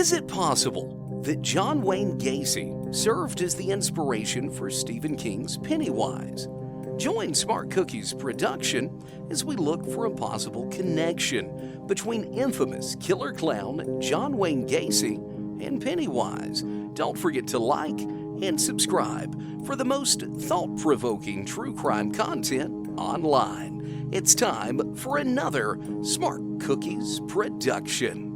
Is it possible that John Wayne Gacy served as the inspiration for Stephen King's PennyWise? Join Smart Cookie's production as we look for a possible connection between infamous killer clown John Wayne Gacy and PennyWise. Don't forget to like and subscribe for the most thought-provoking true crime content online. It's time for another Smart Cookies production.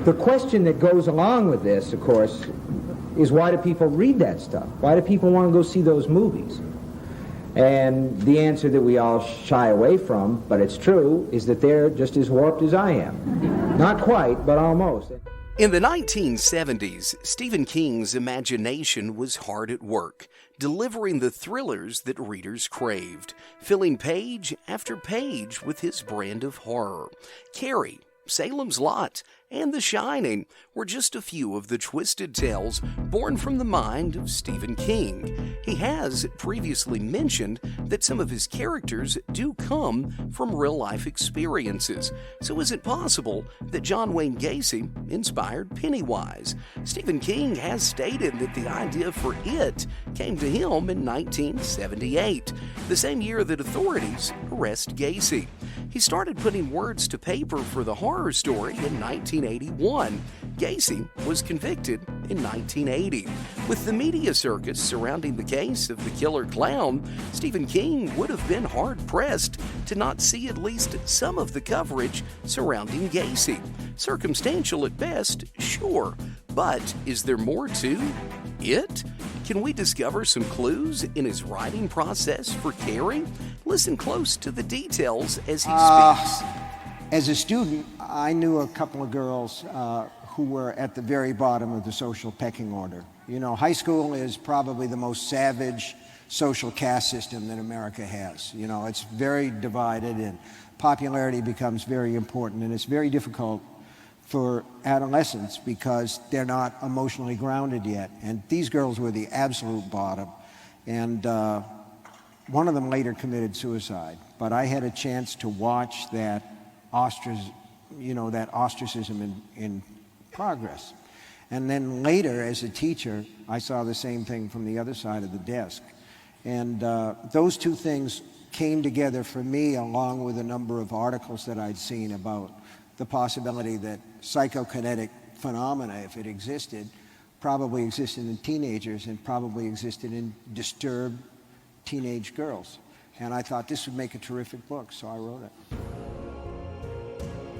The question that goes along with this, of course, is why do people read that stuff? Why do people want to go see those movies? And the answer that we all shy away from, but it's true, is that they're just as warped as I am. Not quite, but almost. In the 1970s, Stephen King's imagination was hard at work, delivering the thrillers that readers craved, filling page after page with his brand of horror. Carrie, Salem's Lot, and The Shining were just a few of the twisted tales born from the mind of Stephen King. He has previously mentioned that some of his characters do come from real-life experiences. So is it possible that John Wayne Gacy inspired PennyWise? Stephen King has stated that the idea for it came to him in 1978, the same year that authorities arrest Gacy. He started putting words to paper for the horror story in 1981. Gacy was convicted in 1980. With the media circus surrounding the case of the killer clown, Stephen King would have been hard-pressed to not see at least some of the coverage surrounding Gacy. Circumstantial at best, sure, but is there more to it? Can we discover some clues in his writing process for Carrie? Listen close to the details as he speaks. As a student, I knew a couple of girls who were at the very bottom of the social pecking order. You know, high school is probably the most savage social caste system that America has. You know, it's very divided and popularity becomes very important, and it's very difficult for adolescents because they're not emotionally grounded yet. And these girls were the absolute bottom. And one of them later committed suicide. But I had a chance to watch that ostracism in progress. And then later, as a teacher, I saw the same thing from the other side of the desk. And those two things came together for me, along with a number of articles that I'd seen about the possibility that psychokinetic phenomena, if it existed, probably existed in teenagers and probably existed in disturbed teenage girls. And I thought this would make a terrific book, so I wrote it.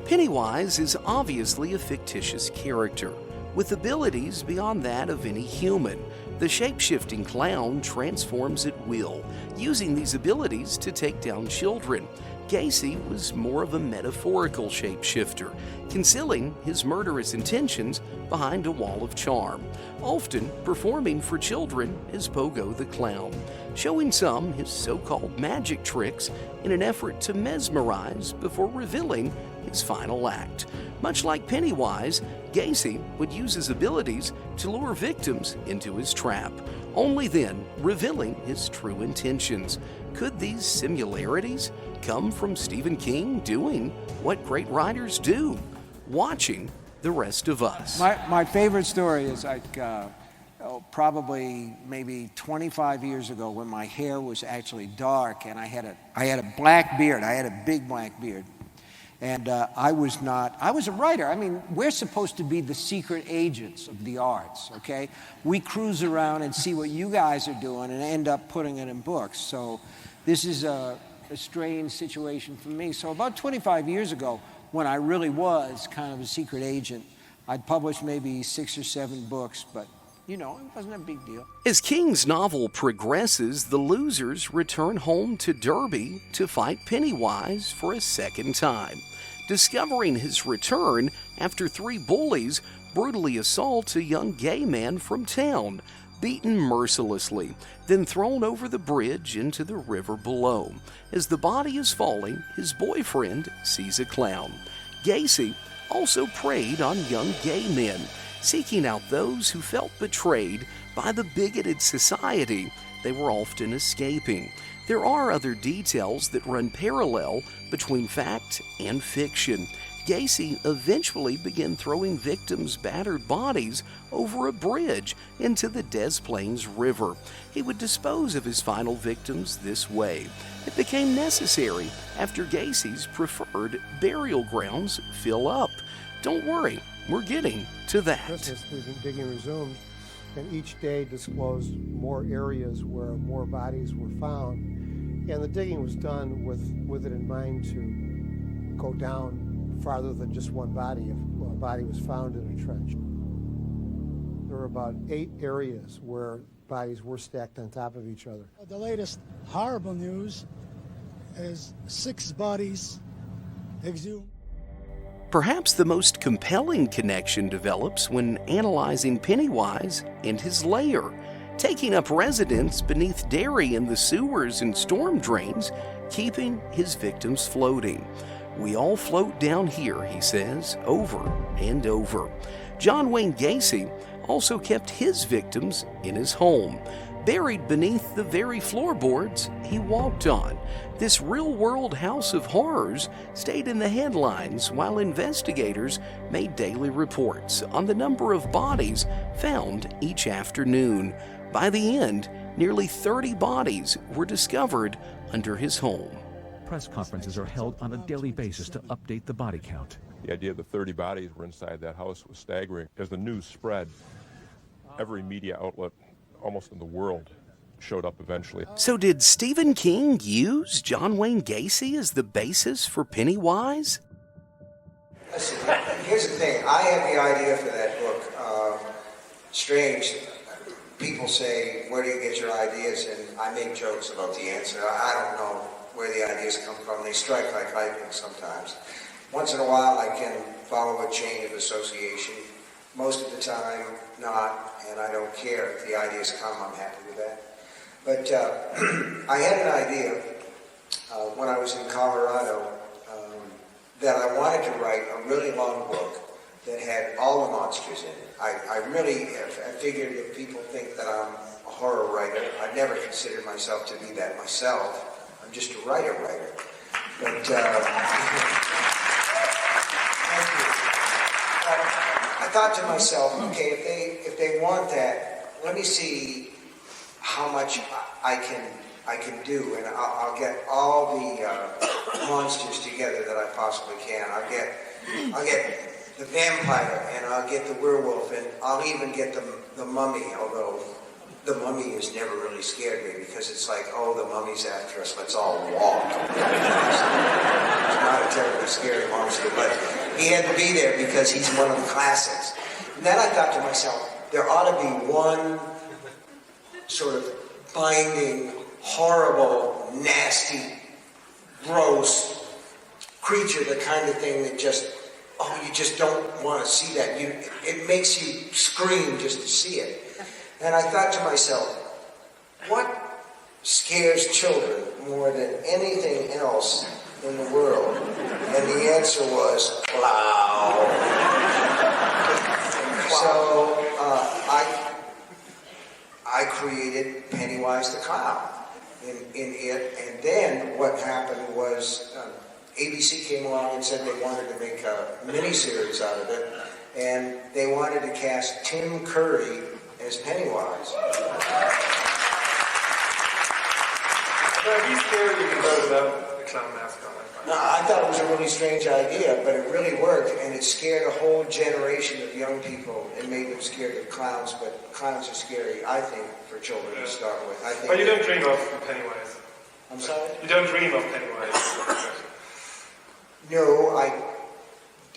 PennyWise is obviously a fictitious character, with abilities beyond that of any human. The shape-shifting clown transforms at will, using these abilities to take down children. Gacy was more of a metaphorical shapeshifter, concealing his murderous intentions behind a wall of charm, often performing for children as Pogo the Clown, showing some his so-called magic tricks in an effort to mesmerize before revealing his final act. Much like PennyWise, Gacy would use his abilities to lure victims into his trap, only then revealing his true intentions. Could these similarities come from Stephen King doing what great writers do, watching the rest of us? My favorite story is probably maybe 25 years ago when my hair was actually dark and I had a black beard. I had a big black beard. And I was a writer. I mean, we're supposed to be the secret agents of the arts, okay? We cruise around and see what you guys are doing and end up putting it in books. So this is a strange situation for me. So about 25 years ago, when I really was kind of a secret agent, I'd published maybe 6 or 7 books, but you know, it wasn't a big deal. As King's novel progresses, the losers return home to Derby to fight PennyWise for a second time. Discovering his return after 3 bullies brutally assault a young gay man from town, beaten mercilessly, then thrown over the bridge into the river below. As the body is falling, his boyfriend sees a clown. Gacy also preyed on young gay men, seeking out those who felt betrayed by the bigoted society they were often escaping. There are other details that run parallel between fact and fiction. Gacy eventually began throwing victims' battered bodies over a bridge into the Des Plaines River. He would dispose of his final victims this way. It became necessary after Gacy's preferred burial grounds fill up. Don't worry, we're getting to that. Christmas, the digging resumed, and each day disclosed more areas where more bodies were found. And the digging was done with it in mind to go down farther than just one body if a body was found in a trench. There were about 8 areas where bodies were stacked on top of each other. The latest horrible news is 6 bodies exhumed. Perhaps the most compelling connection develops when analyzing PennyWise and his lair, taking up residence beneath dairy in the sewers and storm drains, keeping his victims floating. We all float down here, he says, over and over. John Wayne Gacy also kept his victims in his home, buried beneath the very floorboards he walked on. This real-world house of horrors stayed in the headlines while investigators made daily reports on the number of bodies found each afternoon. By the end, nearly 30 bodies were discovered under his home. Press conferences are held on a daily basis to update the body count. The idea that 30 bodies were inside that house was staggering. As the news spread, every media outlet almost in the world showed up eventually. So did Stephen King use John Wayne Gacy as the basis for PennyWise? Listen, here's the thing. I had the idea for that book. Strange. People say, where do you get your ideas? And I make jokes about the answer. I don't know where the ideas come from. They strike like lightning sometimes. Once in a while I can follow a chain of association. Most of the time not, and I don't care. If the ideas come, I'm happy with that. But I had an idea when I was in Colorado that I wanted to write a really long book that had all the monsters in it. I figured if people think that I'm a horror writer, I've never considered myself to be that myself. I'm just a writer. But I thought to myself, okay, if they want that, let me see how much I can do, and I'll get all the monsters together that I possibly can. I'll get the vampire, and I'll get the werewolf, and I'll even get the mummy, although the mummy has never really scared me because it's like, oh, the mummy's after us, let's all walk. It's not a terribly scary monster, but he had to be there because he's one of the classics. And then I thought to myself, there ought to be one sort of binding, horrible, nasty, gross creature, the kind of thing that just, you just don't want to see that. It makes you scream just to see it. And I thought to myself, what scares children more than anything else in the world? And the answer was, clown. So I created PennyWise the Clown in it. And then what happened was ABC came along and said they wanted to make a miniseries out of it. And they wanted to cast Tim Curry as PennyWise. So are you scared you can go without the clown mask on? No, I thought it was a really strange idea, but it really worked, and it scared a whole generation of young people and made them scared of clowns, but clowns are scary, I think, for children to start with. But you don't dream of Pennywise. I'm sorry? You don't dream of Pennywise. No,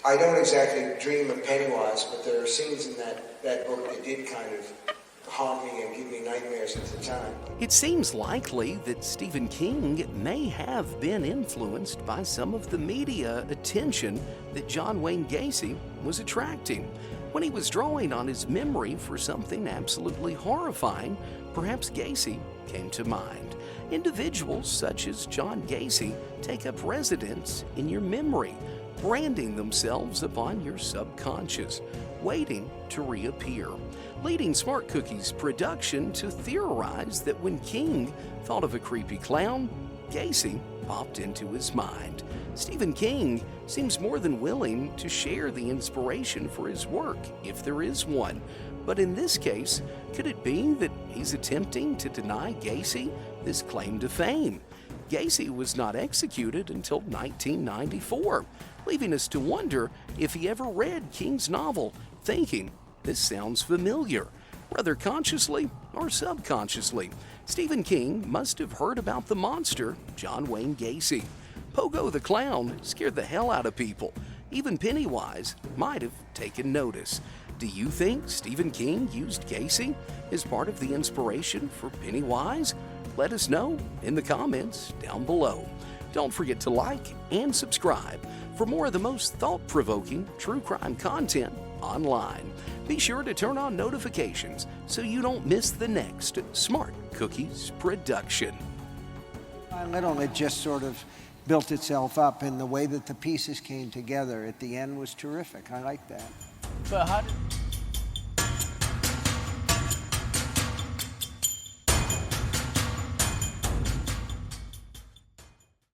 I don't exactly dream of Pennywise, but there are scenes in that book that did kind of haunt me and give me nightmares at the time. It seems likely that Stephen King may have been influenced by some of the media attention that John Wayne Gacy was attracting. When he was drawing on his memory for something absolutely horrifying, perhaps Gacy came to mind. Individuals such as John Gacy take up residence in your memory. branding themselves upon your subconscious, waiting to reappear, leading Smart Cookie's production to theorize that when King thought of a creepy clown, Gacy popped into his mind. Stephen King seems more than willing to share the inspiration for his work, if there is one. But in this case, could it be that he's attempting to deny Gacy this claim to fame? Gacy was not executed until 1994, leaving us to wonder if he ever read King's novel, thinking, this sounds familiar, whether consciously or subconsciously. Stephen King must have heard about the monster, John Wayne Gacy. Pogo the Clown scared the hell out of people. Even PennyWise might have taken notice. Do you think Stephen King used Gacy as part of the inspiration for PennyWise? Let us know in the comments down below. Don't forget to like and subscribe for more of the most thought-provoking true crime content online. Be sure to turn on notifications so you don't miss the next Smart Cookies production. Little, it just sort of built itself up, and the way that the pieces came together at the end was terrific. I like that. But how did